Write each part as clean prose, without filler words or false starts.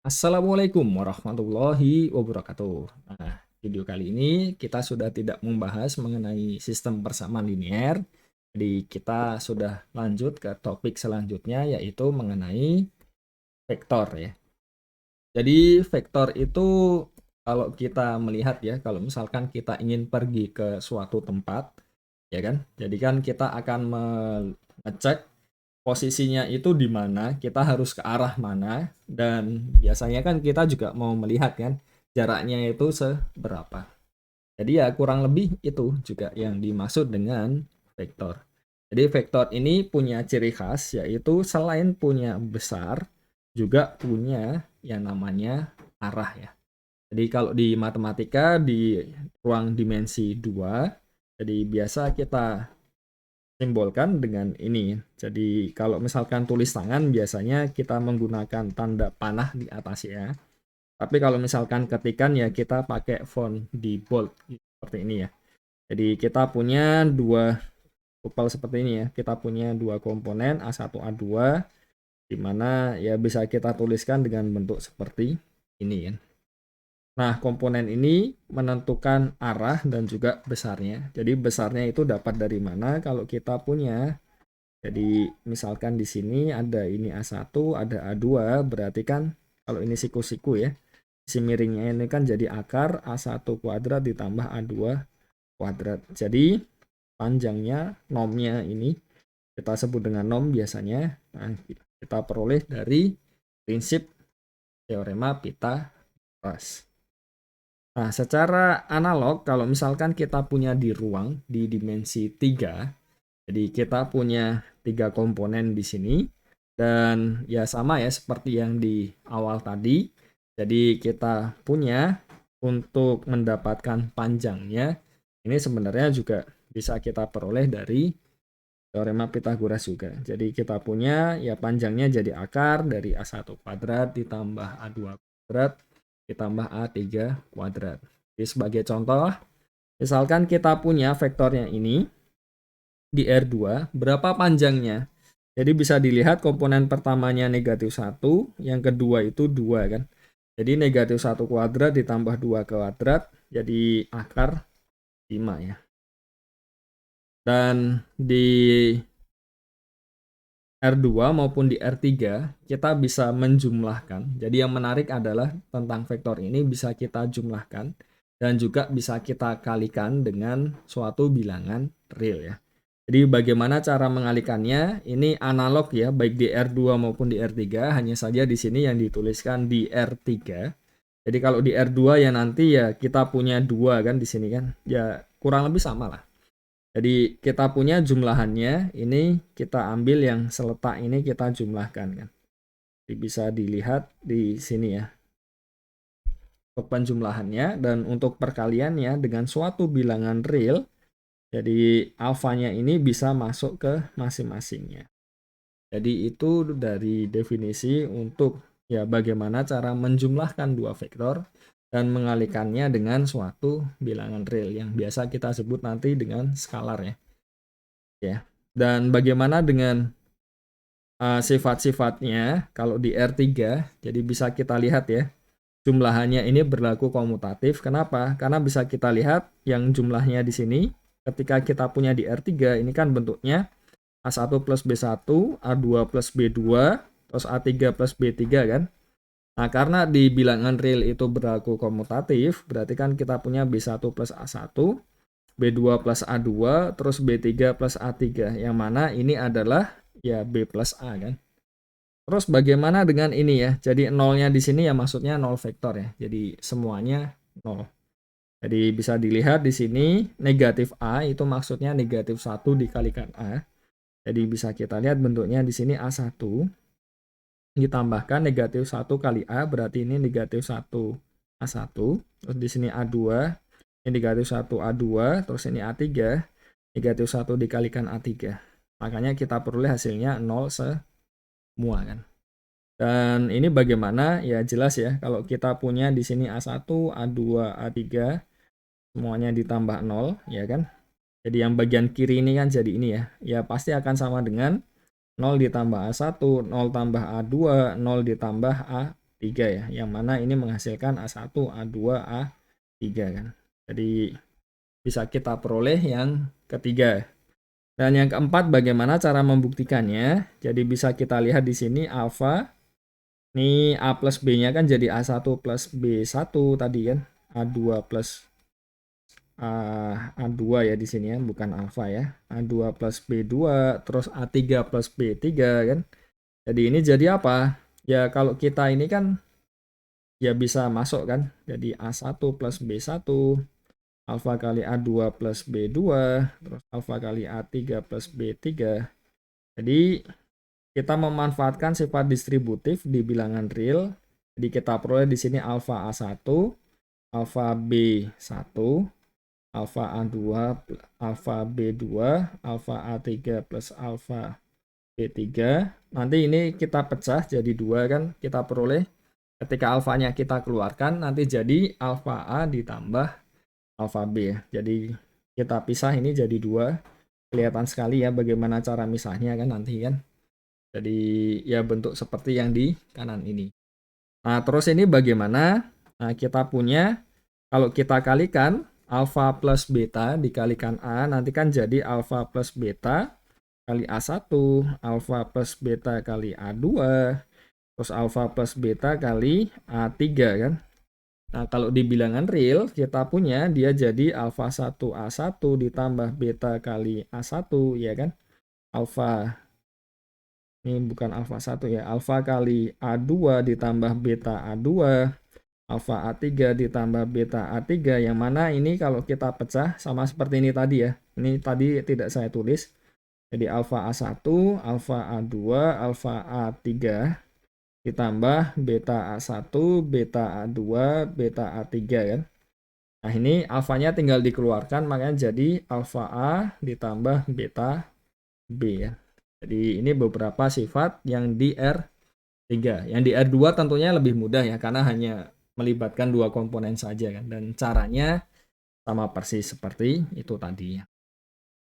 Assalamualaikum warahmatullahi wabarakatuh. Nah, video kali ini kita sudah tidak membahas mengenai sistem persamaan linear. Jadi kita sudah lanjut ke topik selanjutnya yaitu mengenai vektor ya. Jadi vektor itu kalau kita melihat ya, kalau misalkan kita ingin pergi ke suatu tempat, ya kan? Jadi kan kita akan mengecek posisinya itu di mana, kita harus ke arah mana, dan biasanya kan kita juga mau melihat kan jaraknya itu seberapa. Jadi ya kurang lebih itu juga yang dimaksud dengan vektor. Jadi vektor ini punya ciri khas yaitu selain punya besar, juga punya yang namanya arah ya. Jadi kalau di matematika di ruang dimensi 2, jadi biasa kita simbolkan dengan ini. Jadi kalau misalkan tulis tangan biasanya kita menggunakan tanda panah di atas ya. Tapi kalau misalkan ketikan ya kita pakai font di bold seperti ini ya. Jadi kita punya dua tupel seperti ini ya. Kita punya dua komponen A1 A2 di mana ya bisa kita tuliskan dengan bentuk seperti ini ya. Nah, komponen ini menentukan arah dan juga besarnya. Jadi besarnya itu dapat dari mana? Kalau kita punya, jadi misalkan di sini ada ini A1, ada A2, berarti kan kalau ini siku-siku ya, si miringnya ini kan jadi akar A1 kuadrat ditambah A2 kuadrat. Jadi panjangnya nomnya ini kita sebut dengan nom biasanya. Nah, kita peroleh dari prinsip teorema Pythagoras. Nah, secara analog kalau misalkan kita punya di ruang di dimensi 3, jadi kita punya 3 komponen di sini dan ya sama ya seperti yang di awal tadi. Jadi kita punya untuk mendapatkan panjangnya ini sebenarnya juga bisa kita peroleh dari teorema Pythagoras juga. Jadi kita punya ya panjangnya jadi akar dari A1 kuadrat ditambah A2 kuadrat ditambah A3 kuadrat. Jadi sebagai contoh, misalkan kita punya vektornya ini di R2, berapa panjangnya? Jadi bisa dilihat komponen pertamanya negatif 1, yang kedua itu 2 kan. Jadi negatif 1 kuadrat ditambah 2 kuadrat, jadi akar 5 ya. Dan di R2 maupun di R3 kita bisa menjumlahkan. Jadi yang menarik adalah tentang vektor ini bisa kita jumlahkan dan juga bisa kita kalikan dengan suatu bilangan real ya. Jadi bagaimana cara mengalikannya? Ini analog ya, baik di R2 maupun di R3, hanya saja di sini yang dituliskan di R3. Jadi kalau di R2 ya nanti ya kita punya 2 kan di sini kan. Ya kurang lebih sama lah. Jadi kita punya jumlahannya, ini kita ambil yang seletak ini kita jumlahkan kan. Jadi bisa dilihat di sini ya. Untuk penjumlahannya dan untuk perkaliannya dengan suatu bilangan real, jadi alfanya ini bisa masuk ke masing-masingnya. Jadi itu dari definisi untuk ya bagaimana cara menjumlahkan dua vektor dan mengalikannya dengan suatu bilangan real yang biasa kita sebut nanti dengan skalar ya. Ya. Dan bagaimana dengan sifat-sifatnya kalau di R3, jadi bisa kita lihat ya, jumlahannya ini berlaku komutatif. Kenapa? Karena bisa kita lihat yang jumlahnya di sini, ketika kita punya di R3, ini kan bentuknya A1 plus B1, A2 plus B2, terus A3 plus B3 kan. Nah, karena di bilangan real itu berlaku komutatif, berarti kan kita punya B1 plus A1, B2 plus A2, terus B3 plus A3, yang mana ini adalah ya B plus A kan. Terus bagaimana dengan ini ya? Jadi nolnya di sini ya maksudnya nol vektor ya. Jadi semuanya nol. Jadi bisa dilihat di sini negatif A itu maksudnya negatif 1 dikalikan A. Jadi bisa kita lihat bentuknya di sini A1 ditambahkan negatif 1 kali A berarti ini negatif 1 A1. Terus di sini A2 ini negatif 1 A2, terus ini A3 negatif 1 dikalikan A3. Makanya kita peroleh hasilnya 0 semua kan. Dan ini bagaimana? Ya jelas ya, kalau kita punya di sini A1, A2, A3 semuanya ditambah 0, ya kan? Jadi yang bagian kiri ini kan jadi ini ya. Ya pasti akan sama dengan 0 ditambah A1, 0 tambah A2, 0 ditambah A3 3 ya, yang mana ini menghasilkan A1, A2, A3 kan. Jadi bisa kita peroleh yang ketiga. Dan yang keempat, bagaimana cara membuktikannya? Jadi bisa kita lihat di sini alfa, ini A plus B-nya kan jadi A1 plus B1 tadi kan, A2 plus A2 ya di sini ya, bukan alfa ya. A2 plus B2, terus A3 plus B3 kan. Jadi ini jadi apa? Ya kalau kita ini kan ya bisa masuk kan. Jadi A1 plus B1, alfa kali A2 plus B2, terus alfa kali A3 plus B3. Jadi kita memanfaatkan sifat distributif di bilangan real. Jadi kita peroleh di sini alfa A1, alfa B1, alfa A2, alfa B2, alfa A3 plus alfa B3. Nanti ini kita pecah jadi 2 kan, kita peroleh ketika alfanya kita keluarkan nanti jadi alfa A ditambah alfa B ya. Jadi kita pisah ini jadi 2. Kelihatan sekali ya bagaimana cara misahnya kan nanti kan. Jadi ya bentuk seperti yang di kanan ini. Nah, terus ini bagaimana? Nah, kita punya kalau kita kalikan alfa plus beta dikalikan A nanti kan jadi alfa plus beta kali A1, alfa plus beta kali A2, terus alfa plus beta kali A3 kan. Nah, kalau di bilangan real kita punya dia jadi alfa 1 A1 ditambah beta kali A1 ya kan. Alfa ini bukan alfa 1 ya, alfa kali A2 ditambah beta A2, alfa A3 ditambah beta A3, yang mana ini kalau kita pecah sama seperti ini tadi ya. Ini tadi tidak saya tulis. Jadi alfa A1, alfa A2, alfa A3 ditambah beta A1, beta A2, beta A3 kan. Nah, ini alfanya tinggal dikeluarkan makanya jadi alfa A ditambah beta B ya. Jadi ini beberapa sifat yang di R3. Yang di R2 tentunya lebih mudah ya karena hanya melibatkan 2 komponen saja kan, dan caranya sama persis seperti itu tadi ya.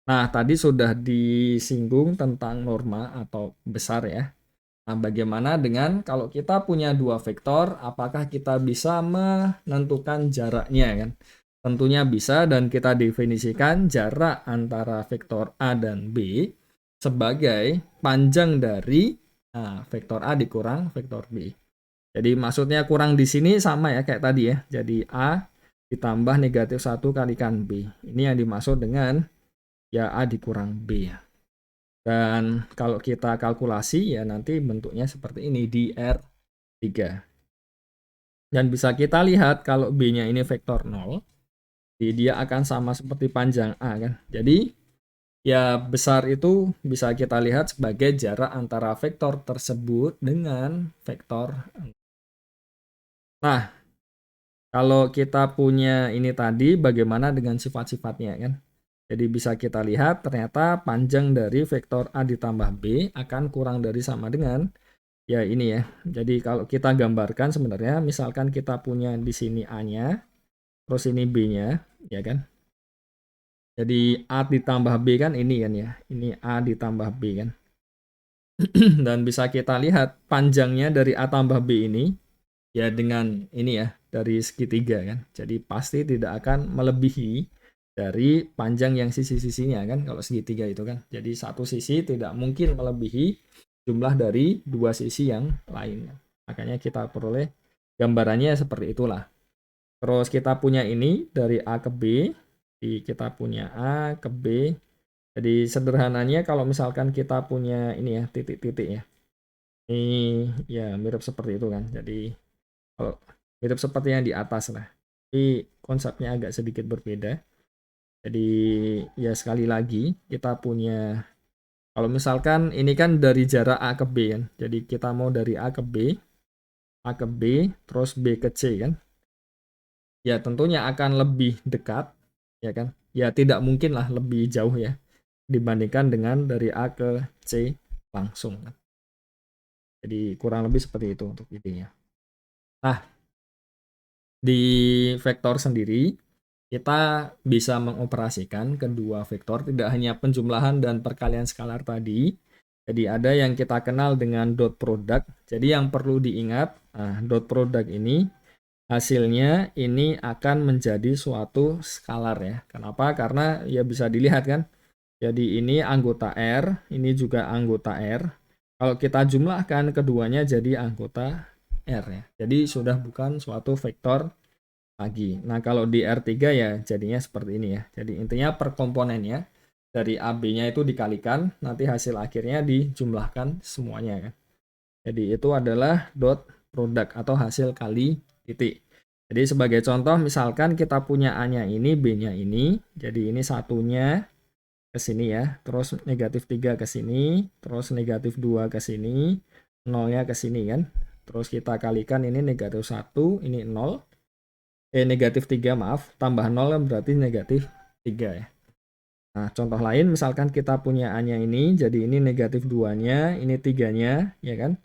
Nah, tadi sudah disinggung tentang norma atau besar ya. Nah, bagaimana dengan kalau kita punya 2 vektor, apakah kita bisa menentukan jaraknya kan? Tentunya bisa, dan kita definisikan jarak antara vektor A dan B sebagai panjang dari vektor A dikurang vektor B. Jadi maksudnya kurang di sini sama ya kayak tadi ya. Jadi A ditambah negatif 1 kalikan B. Ini yang dimaksud dengan ya A dikurang B ya. Dan kalau kita kalkulasi ya nanti bentuknya seperti ini di R3. Dan bisa kita lihat kalau B-nya ini vektor 0, dia akan sama seperti panjang A kan. Jadi ya besar itu bisa kita lihat sebagai jarak antara vektor tersebut dengan vektor. Nah, kalau kita punya ini tadi bagaimana dengan sifat-sifatnya kan. Jadi bisa kita lihat ternyata panjang dari vektor A ditambah B akan kurang dari sama dengan ya ini ya. Jadi kalau kita gambarkan sebenarnya misalkan kita punya di sini A-nya, terus ini B-nya, ya kan. Jadi A ditambah B kan ini kan ya. Ini A ditambah B kan. Dan bisa kita lihat panjangnya dari A tambah B ini ya dengan ini ya dari segitiga kan. Jadi pasti tidak akan melebihi dari panjang yang sisi-sisinya kan kalau segitiga itu kan. Jadi satu sisi tidak mungkin melebihi jumlah dari 2 sisi yang lain. Makanya kita peroleh gambarannya seperti itulah. Terus kita punya ini dari A ke B. Jadi kita punya A ke B. Jadi sederhananya kalau misalkan kita punya ini ya titik-titik ya. Ini ya mirip seperti itu kan. Jadi kalau mirip seperti yang di atas lah. Tapi konsepnya agak sedikit berbeda. Jadi ya sekali lagi kita punya kalau misalkan ini kan dari jarak A ke B kan. Jadi kita mau dari A ke B, terus B ke C kan. Ya tentunya akan lebih dekat ya kan. Ya tidak mungkin lah lebih jauh ya dibandingkan dengan dari A ke C langsung kan. Jadi kurang lebih seperti itu untuk idenya. Nah, di vektor sendiri kita bisa mengoperasikan kedua vektor tidak hanya penjumlahan dan perkalian skalar tadi, Jadi ada yang kita kenal dengan dot product. Jadi yang perlu diingat, dot product ini hasilnya ini akan menjadi suatu skalar ya. Kenapa? Karena ya bisa dilihat kan. Jadi ini anggota R, ini juga anggota R. Kalau kita jumlahkan keduanya jadi anggota R ya. Jadi sudah bukan suatu vektor lagi. Nah, kalau di R3 ya jadinya seperti ini ya. Jadi intinya per komponennya dari AB-nya itu dikalikan, nanti hasil akhirnya dijumlahkan semuanya kan. Jadi itu adalah dot product atau hasil kali titik. Jadi sebagai contoh misalkan kita punya A-nya ini, B-nya ini. Jadi ini satunya ke sini ya, terus negatif 3 ke sini, terus negatif 2 ke sini, nolnya ke sini kan. Terus kita kalikan ini negatif 1, ini 0. Negatif 3 maaf, tambah 0 kan berarti negatif 3 ya. Nah, contoh lain misalkan kita punya A-nya ini, jadi ini negatif 2-nya, ini 3-nya, ya kan?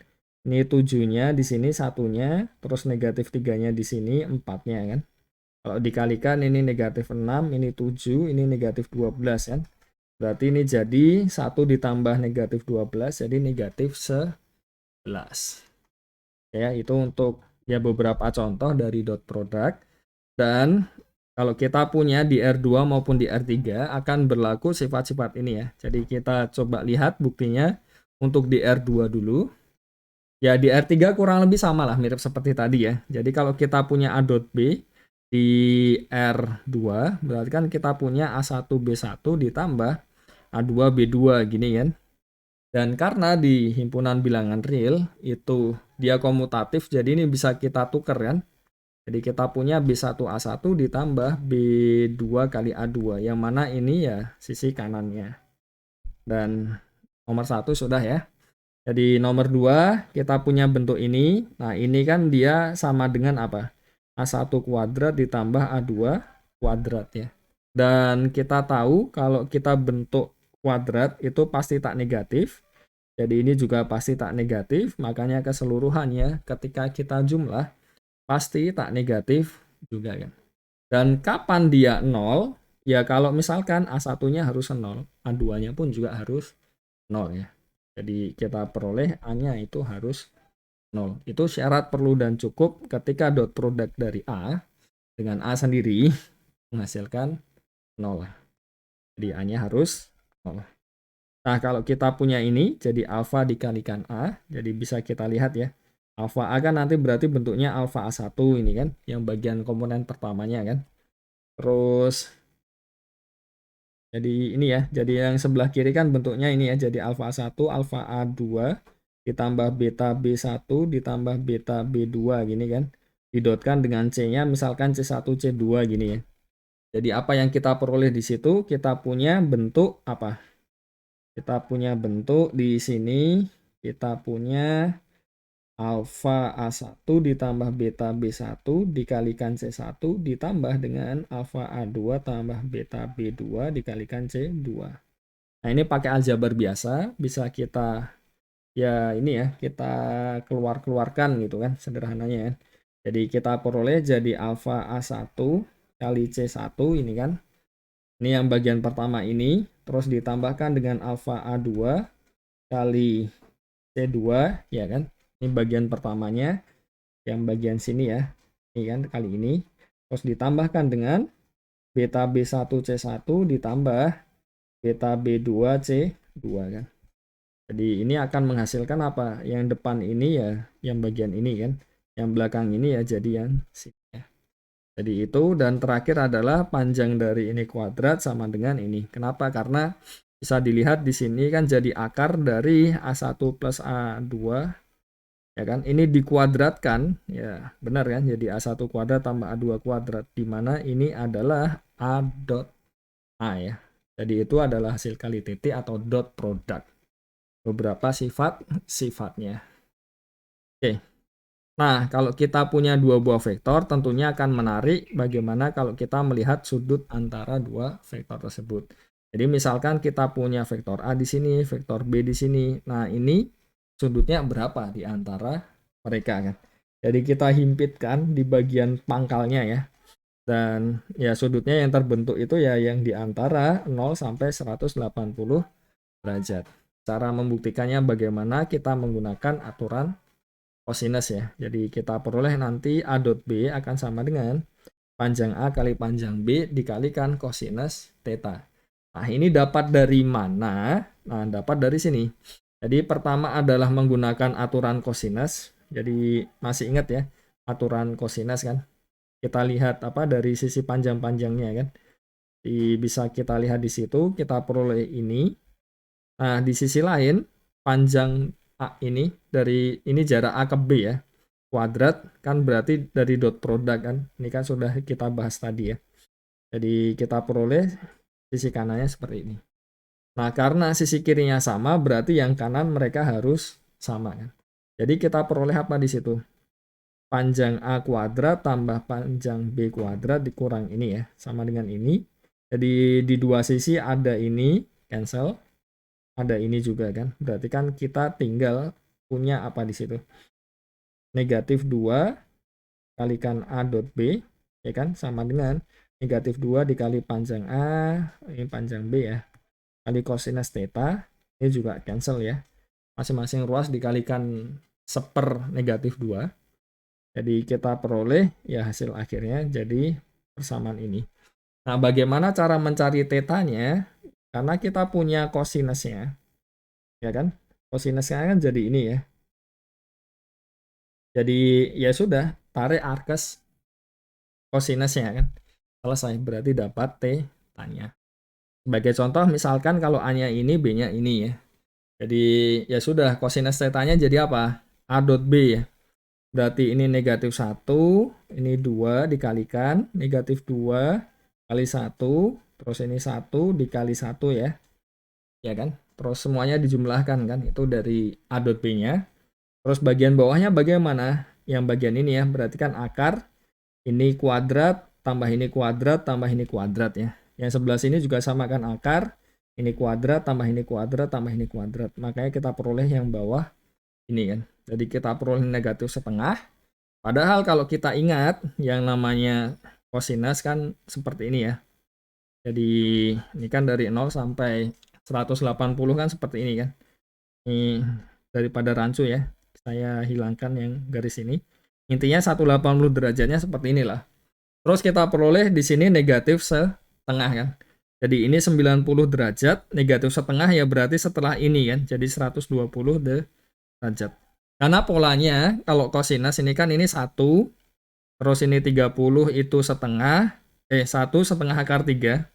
Ini 7-nya, di sini 1-nya, terus negatif 3-nya di sini 4-nya kan. Kalau dikalikan ini negatif 6, ini 7, ini negatif 12 kan. Berarti ini jadi 1 ditambah negatif 12, jadi negatif 11. Ya, itu untuk ya beberapa contoh dari dot product. Dan kalau kita punya di R2 maupun di R3 akan berlaku sifat-sifat ini ya. Jadi kita coba lihat buktinya untuk di R2 dulu. Ya di R3 kurang lebih sama lah, mirip seperti tadi ya. Jadi kalau kita punya A dot B di R2 berarti kan kita punya A1B1 ditambah A2B2 gini kan. Dan karena di himpunan bilangan real itu dia komutatif, jadi ini bisa kita tuker kan. Jadi kita punya B1A1 ditambah B2 kali A2, yang mana ini ya sisi kanannya. Dan nomor 1 sudah ya. Jadi nomor 2 kita punya bentuk ini. Nah ini kan dia sama dengan apa? A1 kuadrat ditambah A2 kuadrat ya. Dan kita tahu kalau kita bentuk kuadrat itu pasti tak negatif. Jadi ini juga pasti tak negatif, makanya keseluruhannya ketika kita jumlah pasti tak negatif juga kan. Dan kapan dia 0? Ya kalau misalkan A1-nya harus 0, A2-nya pun juga harus 0 ya. Jadi kita peroleh A-nya itu harus 0. Itu syarat perlu dan cukup ketika dot product dari A dengan A sendiri menghasilkan 0. Jadi A-nya harus 0. Nah, kalau kita punya ini, jadi alfa dikalikan A, jadi bisa kita lihat ya. Alfa A kan nanti berarti bentuknya alfa A1 ini kan, yang bagian komponen pertamanya kan. Terus, jadi ini ya, jadi yang sebelah kiri kan bentuknya ini ya, jadi alfa A1, alfa A2, ditambah beta B1, ditambah beta B2 gini kan. Didotkan dengan C-nya, misalkan C1, C2 gini ya. Jadi apa yang kita peroleh di situ, kita punya bentuk apa? Kita punya bentuk di sini, kita punya alfa A1 ditambah beta B1 dikalikan C1 ditambah dengan alfa A2 tambah beta B2 dikalikan C2. Nah, ini pakai aljabar biasa, bisa kita ya ini ya, kita keluarkan gitu kan sederhananya ya. Jadi kita peroleh jadi alfa A1 kali C1 ini kan. Ini yang bagian pertama ini, terus ditambahkan dengan alfa A2 kali C2 ya kan. Ini bagian pertamanya, yang bagian sini ya. Ini kan kali ini. Terus ditambahkan dengan beta B1 C1 ditambah beta B2 C2 kan. Jadi ini akan menghasilkan apa? Yang depan ini ya, yang bagian ini kan. Yang belakang ini ya jadi yang sini ya. Jadi itu, dan terakhir adalah panjang dari ini kuadrat sama dengan ini. Kenapa? Karena bisa dilihat di sini kan jadi akar dari A1 plus A2 ya kan. Ini dikuadratkan ya, benar kan? Jadi A1 kuadrat tambah A2 kuadrat, di mana ini adalah A dot A ya. Jadi itu adalah hasil kali titik atau dot product. Beberapa sifatnya. Oke. Nah, kalau kita punya dua buah vektor, tentunya akan menarik bagaimana kalau kita melihat sudut antara dua vektor tersebut. Jadi misalkan kita punya vektor A di sini, vektor B di sini. Nah, ini sudutnya berapa di antara mereka kan? Jadi kita himpitkan di bagian pangkalnya ya. Dan ya sudutnya yang terbentuk itu ya yang di antara 0 sampai 180 derajat. cara membuktikannya bagaimana kita menggunakan aturan kosinus ya. Jadi kita peroleh nanti A dot B akan sama dengan panjang A kali panjang B dikalikan kosinus theta. Nah, ini dapat dari mana? Nah, dapat dari sini. Jadi pertama adalah menggunakan aturan kosinus. Jadi masih ingat ya, aturan kosinus kan? Kita lihat apa dari sisi panjang-panjangnya kan? Bisa kita lihat di situ, kita peroleh ini. Nah, di sisi lain, panjang A ini, dari ini jarak A ke B ya, kuadrat, kan berarti dari dot product kan. Ini kan sudah kita bahas tadi ya. Jadi kita peroleh sisi kanannya seperti ini. Nah, karena sisi kirinya sama, berarti yang kanan mereka harus sama kan. Jadi kita peroleh apa di situ? Panjang A kuadrat tambah panjang B kuadrat dikurang ini ya, sama dengan ini. Jadi di dua sisi ada ini, cancel. Ada ini juga kan. Berarti kan kita tinggal punya apa di situ? Negatif 2 kalikan A dot B, ya kan? Sama dengan negatif 2 dikali panjang A, ini panjang B ya. Kali kosinus theta, ini juga cancel ya. Masing-masing ruas dikalikan seper negatif 2. Jadi kita peroleh ya hasil akhirnya jadi persamaan ini. Nah, bagaimana cara mencari tetanya? Karena kita punya kosinusnya, ya kan? Kosinusnya kan jadi ini ya. Jadi ya sudah, tarik arkes kosinusnya kan. Selesai, berarti dapat tetanya. Sebagai contoh, misalkan kalau A-nya ini, B-nya ini ya. Jadi ya sudah, kosinus tetanya jadi apa? A dot B ya. Berarti ini negatif 1, ini 2 dikalikan, negatif 2 kali 1, terus ini 1 dikali 1 ya. Ya kan? Terus semuanya dijumlahkan kan, itu dari A dot B-nya. Terus bagian bawahnya bagaimana? Yang bagian ini ya, berarti kan akar, ini kuadrat, tambah ini kuadrat, tambah ini kuadrat ya. Yang sebelah sini juga sama kan akar, ini kuadrat, tambah ini kuadrat, tambah ini kuadrat. Makanya kita peroleh yang bawah ini kan. Jadi kita peroleh negatif setengah. Padahal kalau kita ingat yang namanya kosinus kan seperti ini ya. Jadi ini kan dari 0 sampai 180 kan seperti ini kan. Ini daripada rancu ya. Saya hilangkan yang garis ini. Intinya 180 derajatnya seperti inilah. Terus kita peroleh di sini negatif setengah kan. Jadi ini 90 derajat, negatif setengah ya berarti setelah ini kan. Jadi 120 derajat. Karena polanya kalau kosinus ini kan ini 1, terus ini 30 itu setengah, 1 setengah akar 3,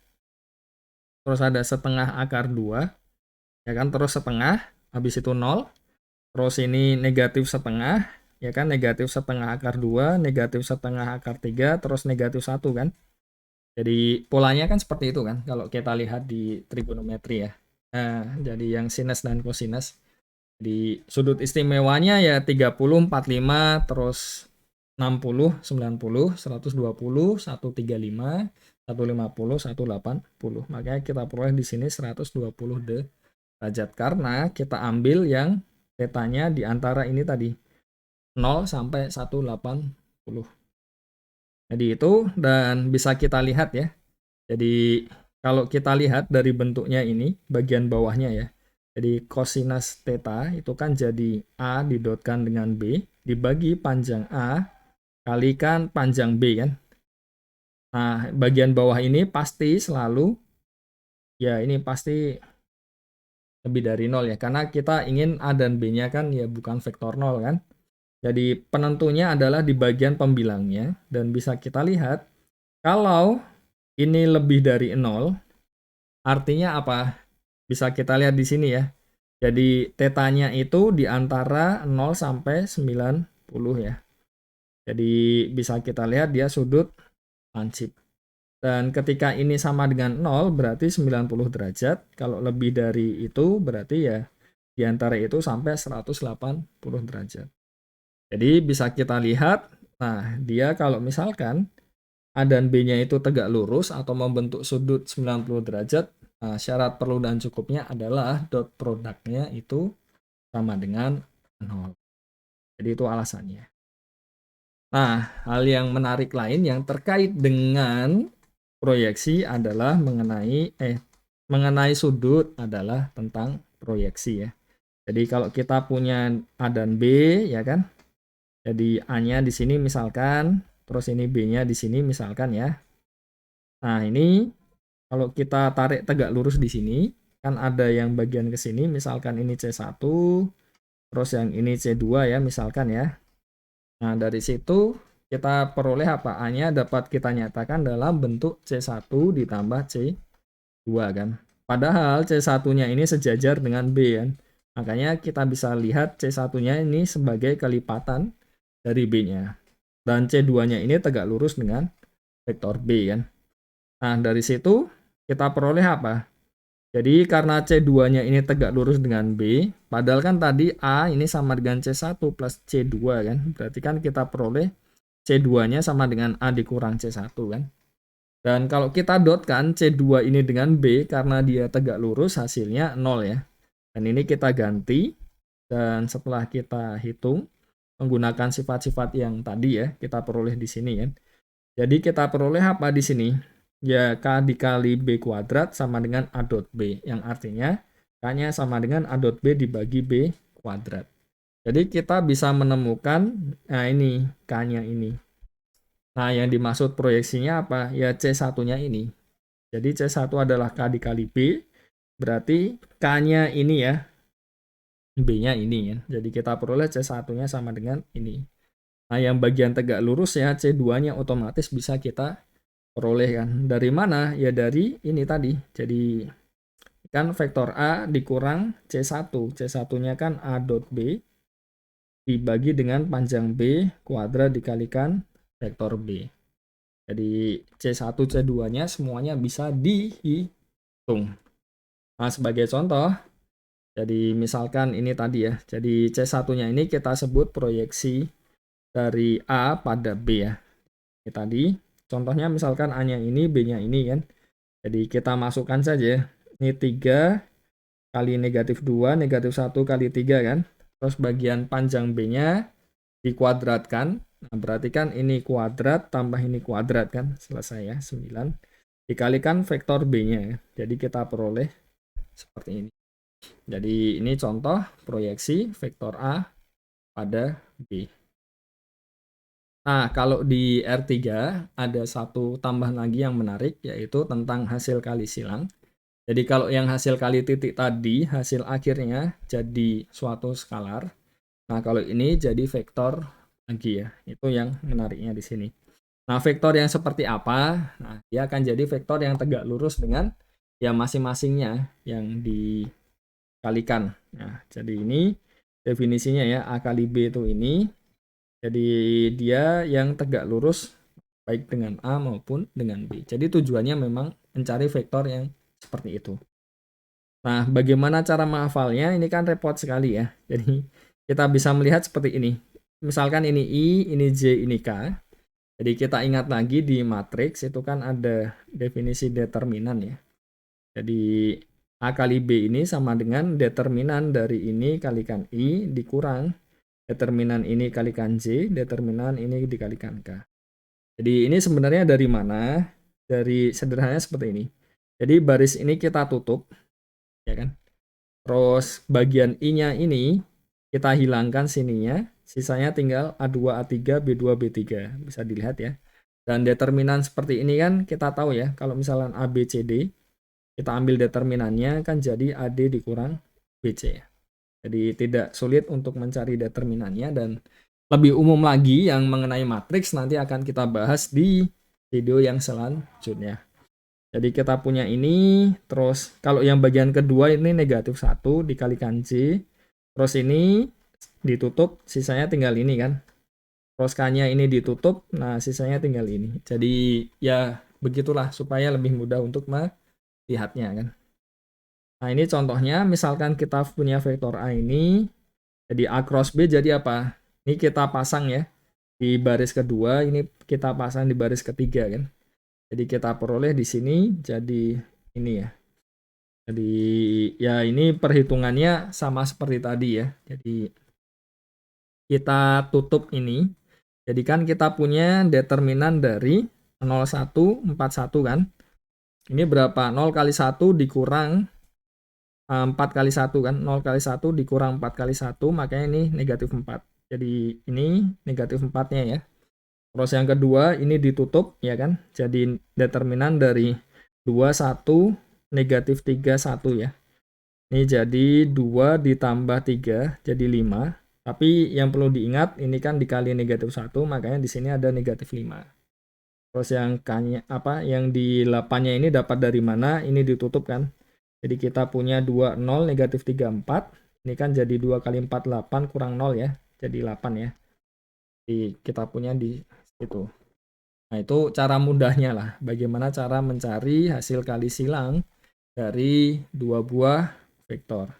terus ada setengah akar 2, ya kan, terus setengah, habis itu 0, terus ini negatif setengah, ya kan, negatif setengah akar 2, negatif setengah akar 3, terus negatif 1 kan. Jadi polanya kan seperti itu kan, kalau kita lihat di trigonometri ya. Nah, jadi yang sinus dan kosinus. Di sudut istimewanya ya 30, 45, terus 60, 90, 120, 135, 150, 180. Makanya kita peroleh di sini 120 derajat karena kita ambil yang tetanya di antara ini tadi 0 sampai 180. Jadi itu, dan bisa kita lihat ya. Jadi kalau kita lihat dari bentuknya ini bagian bawahnya ya. Jadi kosinus theta itu kan jadi A didotkan dengan B dibagi panjang A kalikan panjang B kan. Nah, bagian bawah ini pasti selalu, ya ini pasti lebih dari 0 ya. Karena kita ingin A dan B-nya kan ya bukan vektor 0 kan. Jadi penentunya adalah di bagian pembilangnya. Dan bisa kita lihat, kalau ini lebih dari 0, artinya apa? Bisa kita lihat di sini ya. Jadi tetanya itu di antara 0 sampai 90 ya. Jadi bisa kita lihat dia sudut lancip. Dan ketika ini sama dengan 0 berarti 90 derajat. Kalau lebih dari itu berarti ya di antara itu sampai 180 derajat. Jadi bisa kita lihat, nah dia kalau misalkan A dan B-nya itu tegak lurus atau membentuk sudut 90 derajat, nah, syarat perlu dan cukupnya adalah dot produknya itu sama dengan 0. Jadi itu alasannya. Nah, hal yang menarik lain yang terkait dengan proyeksi adalah mengenai sudut adalah tentang proyeksi ya. Jadi kalau kita punya A dan B ya kan. Jadi A-nya di sini misalkan, terus ini B-nya di sini misalkan ya. Nah, ini kalau kita tarik tegak lurus di sini, kan ada yang bagian ke sini, misalkan ini C1, terus yang ini C2 ya, misalkan ya. Nah, dari situ kita peroleh apa? A-nya dapat kita nyatakan dalam bentuk C1 ditambah C2 kan. Padahal C1-nya ini sejajar dengan B kan. Makanya kita bisa lihat C1-nya ini sebagai kelipatan dari B-nya. Dan C2-nya ini tegak lurus dengan vektor B kan. Nah, dari situ kita peroleh apa? Jadi karena C2-nya ini tegak lurus dengan B, padahal kan tadi A ini sama dengan C1 plus C2 kan. Berarti kan kita peroleh C2-nya sama dengan A dikurang C1 kan. Dan kalau kita dotkan C2 ini dengan B, karena dia tegak lurus hasilnya 0 ya. Dan ini kita ganti, dan setelah kita hitung, menggunakan sifat-sifat yang tadi ya, kita peroleh di sini kan. Jadi kita peroleh apa di sini? Ya, K dikali B kuadrat sama dengan A dot B, yang artinya K-nya sama dengan A dot B dibagi B kuadrat. Jadi kita bisa menemukan, nah ini K-nya ini. Nah, yang dimaksud proyeksinya apa? Ya C1-nya ini. Jadi C1 adalah K dikali B, berarti K-nya ini ya, B-nya ini ya. Jadi kita peroleh C1-nya sama dengan ini. Nah, yang bagian tegak lurus ya, C2-nya otomatis bisa kita peroleh kan. Dari mana? Ya dari ini tadi. Jadi kan vektor A dikurang C1. C1-nya kan A dot B dibagi dengan panjang B kuadrat dikalikan vektor B. Jadi C1, C2-nya semuanya bisa dihitung. Nah, sebagai contoh, jadi misalkan ini tadi ya. Jadi C1-nya ini kita sebut proyeksi dari A pada B ya. Ini tadi. Contohnya misalkan A-nya ini, B-nya ini kan. Jadi kita masukkan saja. Ini 3 kali negatif 2, negatif 1 kali 3 kan. Terus bagian panjang B-nya dikuadratkan. Nah, berarti kan ini kuadrat tambah ini kuadrat kan. Selesai ya, 9. Dikalikan vektor B-nya. Jadi kita peroleh seperti ini. Jadi ini contoh proyeksi vektor A pada B. Nah, kalau di R3 ada satu tambahan lagi yang menarik, yaitu tentang hasil kali silang. Jadi kalau yang hasil kali titik tadi, hasil akhirnya jadi suatu skalar. Nah, kalau ini jadi vektor lagi ya. Itu yang menariknya di sini. Nah, vektor yang seperti apa? Nah, dia akan jadi vektor yang tegak lurus dengan ya masing-masingnya yang dikalikan. Nah, jadi ini definisinya ya, A kali B itu ini. Jadi dia yang tegak lurus baik dengan A maupun dengan B. Jadi tujuannya memang mencari vektor yang seperti itu. Nah, bagaimana cara menghafalnya? Ini kan repot sekali ya. Jadi kita bisa melihat seperti ini. Misalkan ini I, ini J, ini K. Jadi kita ingat lagi di matriks itu kan ada definisi determinan ya. Jadi A kali B ini sama dengan determinan dari ini kalikan I dikurang determinan ini kalikan J, determinan ini dikalikan K. Jadi ini sebenarnya dari mana? Dari sederhananya seperti ini. Jadi baris ini kita tutup, ya kan? Terus bagian I-nya ini kita hilangkan sininya, sisanya tinggal A2, A3, B2, B3. Bisa dilihat ya. Dan determinan seperti ini kan kita tahu ya, kalau misalnya A, B, C, D, kita ambil determinannya kan jadi AD dikurang BC ya. Jadi tidak sulit untuk mencari determinannya, dan lebih umum lagi yang mengenai matriks nanti akan kita bahas di video yang selanjutnya. Jadi kita punya ini, terus kalau yang bagian kedua ini negatif 1 dikalikan J, terus ini ditutup, sisanya tinggal ini kan. Terus K-nya ini ditutup, nah sisanya tinggal ini. Jadi ya begitulah supaya lebih mudah untuk melihatnya kan. Nah, ini contohnya, misalkan kita punya vektor A ini, jadi A cross B jadi apa? Ini kita pasang ya, di baris kedua, ini kita pasang di baris ketiga kan. Jadi kita peroleh di sini, jadi ini ya. Jadi ya ini perhitungannya sama seperti tadi ya. Jadi kita tutup ini, jadi kan kita punya determinan dari 0,1, 41 kan. Ini berapa? 0 kali 1 dikurang 4 kali 1 kan, 0 kali 1 dikurang 4 kali 1, makanya ini negatif 4. Jadi ini negatif 4-nya ya. Terus yang kedua ini ditutup ya kan, jadi determinan dari 2, 1, negatif 3, 1 ya. Ini jadi 2 ditambah 3 jadi 5. Tapi yang perlu diingat ini kan dikali negatif 1, makanya di sini ada negatif 5. Terus yang yang di 8-nya ini dapat dari mana? Ini ditutup kan. Jadi kita punya 2, 0, negatif 3, 4. Ini kan jadi 2 kali 4, 8 kurang 0 ya. Jadi 8 ya. Jadi kita punya di situ. Nah, itu cara mudahnya lah. Bagaimana cara mencari hasil kali silang dari dua buah vektor.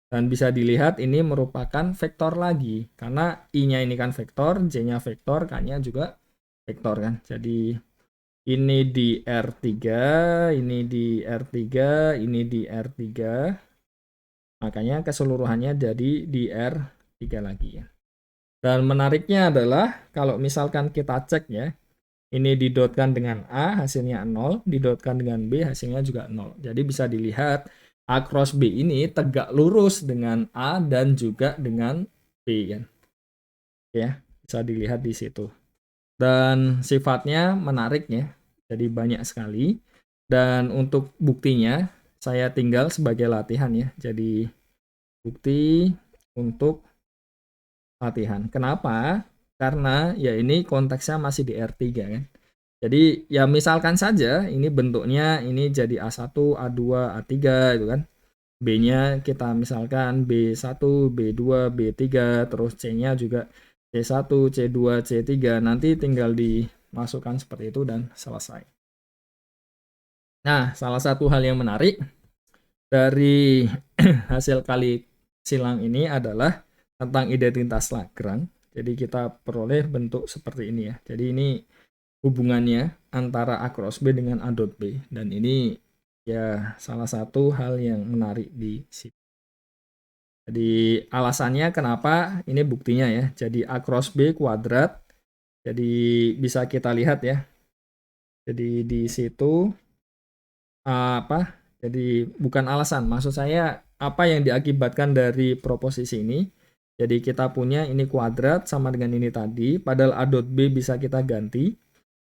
Dan bisa dilihat ini merupakan vektor lagi. Karena I-nya ini kan vektor, J-nya vektor, K-nya juga vektor kan. Jadi ini di R3, ini di R3, ini di R3. Makanya keseluruhannya jadi di R3 lagi ya. Dan menariknya adalah kalau misalkan kita cek ya, ini didotkan dengan A hasilnya 0, didotkan dengan B hasilnya juga 0. Jadi bisa dilihat A cross B ini tegak lurus dengan A dan juga dengan B kan. Ya, bisa dilihat di situ. Dan sifatnya menarik ya. Jadi banyak sekali. Dan untuk buktinya saya tinggal sebagai latihan ya. Jadi bukti untuk latihan. Kenapa? Karena ya ini konteksnya masih di R3 kan. Jadi ya misalkan saja ini bentuknya ini jadi A1, A2, A3 itu kan. B-nya kita misalkan B1, B2, B3, terus C-nya juga C1, C2, C3. Nanti tinggal dimasukkan seperti itu dan selesai. Nah, salah satu hal yang menarik dari hasil kali silang ini adalah tentang identitas Lagrange. Jadi kita peroleh bentuk seperti ini ya. Jadi ini hubungannya antara A cross B dengan A dot B. Dan ini ya salah satu hal yang menarik di sini. Jadi alasannya kenapa ini buktinya ya. Jadi A cross B kuadrat. Jadi bisa kita lihat ya. Jadi di situ apa? Jadi bukan alasan. Maksud saya apa yang diakibatkan dari proposisi ini. Jadi kita punya ini kuadrat sama dengan ini tadi. Padahal A dot B bisa kita ganti.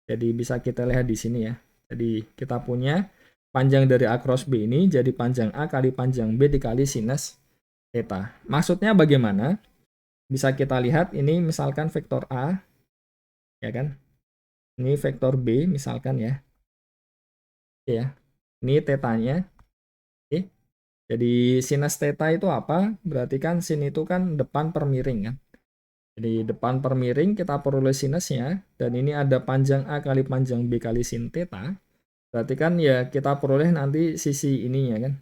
Jadi bisa kita lihat di sini ya. Jadi kita punya panjang dari A cross B ini jadi panjang A kali panjang B dikali sinus theta. Maksudnya bagaimana? Bisa kita lihat ini misalkan vektor A, ya kan? Ini vektor B misalkan ya. Oke ya. Ini tetanya. Oke. Jadi sinus theta itu apa? Berarti kan sin itu kan depan per miring kan. Jadi depan per miring kita peroleh sinusnya. Dan ini ada panjang A kali panjang B kali sin theta. Berarti kan ya kita peroleh nanti sisi ininya kan.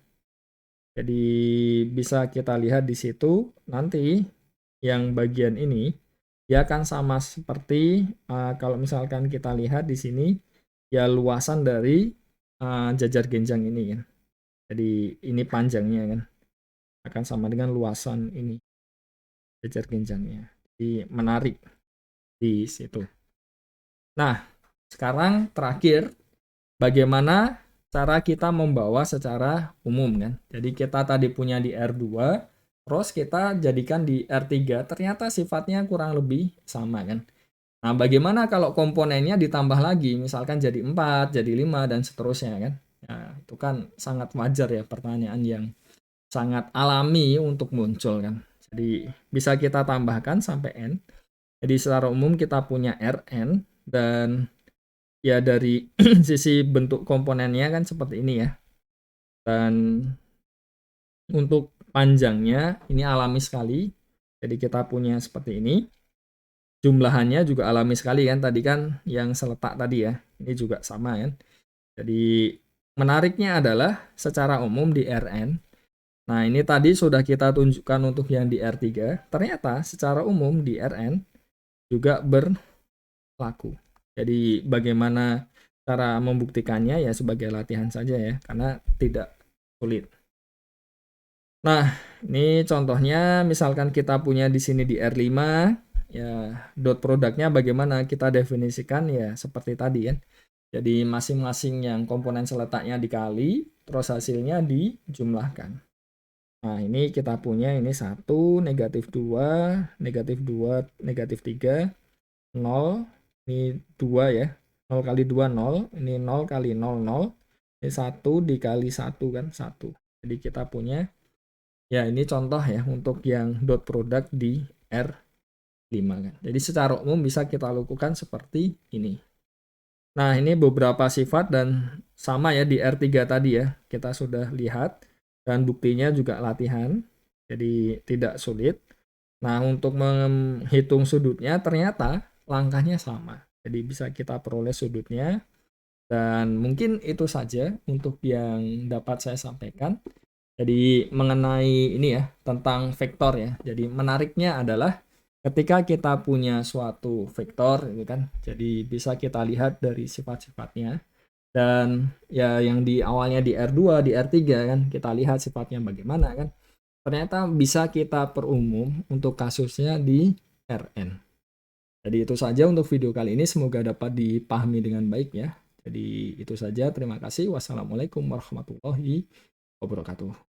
Jadi bisa kita lihat di situ nanti yang bagian ini dia akan sama seperti kalau misalkan kita lihat di sini ya luasan dari jajar genjang ini kan. Jadi ini panjangnya kan akan sama dengan luasan ini jajar genjangnya. Jadi menarik di situ. Nah, sekarang terakhir bagaimana cara kita membawa secara umum kan. Jadi kita tadi punya di R2, terus kita jadikan di R3, ternyata sifatnya kurang lebih sama kan. Nah, bagaimana kalau komponennya ditambah lagi, misalkan jadi 4, jadi 5, dan seterusnya kan. Nah, itu kan sangat wajar ya pertanyaan yang sangat alami untuk muncul kan. Jadi bisa kita tambahkan sampai N. Jadi secara umum kita punya Rn dan ya dari sisi bentuk komponennya kan seperti ini ya. Dan untuk panjangnya ini alami sekali. Jadi kita punya seperti ini. Jumlahannya juga alami sekali kan. Tadi kan yang seletak tadi ya. Ini juga sama kan. Jadi menariknya adalah secara umum di Rn. Nah ini tadi sudah kita tunjukkan untuk yang di R3. Ternyata secara umum di Rn juga berlaku. Jadi bagaimana cara membuktikannya ya sebagai latihan saja ya. Karena tidak sulit. Nah, ini contohnya misalkan kita punya di sini di R5 ya dot produknya bagaimana kita definisikan ya seperti tadi kan. Jadi masing-masing yang komponen seletaknya dikali terus hasilnya dijumlahkan. Nah, ini kita punya ini 1, negatif 2, negatif 2, negatif 3, 0, ini 2 ya. 0 kali 2, 0, ini 0 kali 0, 0, ini 1 dikali 1 kan, 1. Jadi kita punya, ya ini contoh ya untuk yang dot product di R5 kan. Jadi secara umum bisa kita lakukan seperti ini. Nah, ini beberapa sifat dan sama ya di R3 tadi ya. Kita sudah lihat dan buktinya juga latihan. Jadi tidak sulit. Nah, untuk menghitung sudutnya ternyata langkahnya sama. Jadi bisa kita peroleh sudutnya. Dan mungkin itu saja untuk yang dapat saya sampaikan. Jadi mengenai ini ya, tentang vektor ya. Jadi menariknya adalah ketika kita punya suatu vektor gitu kan. Jadi bisa kita lihat dari sifat-sifatnya. Dan ya yang di awalnya di R2, di R3 kan kita lihat sifatnya bagaimana kan. Ternyata bisa kita perumum untuk kasusnya di Rn. Jadi itu saja untuk video kali ini, semoga dapat dipahami dengan baik ya. Jadi itu saja, terima kasih. Wassalamualaikum warahmatullahi wabarakatuh.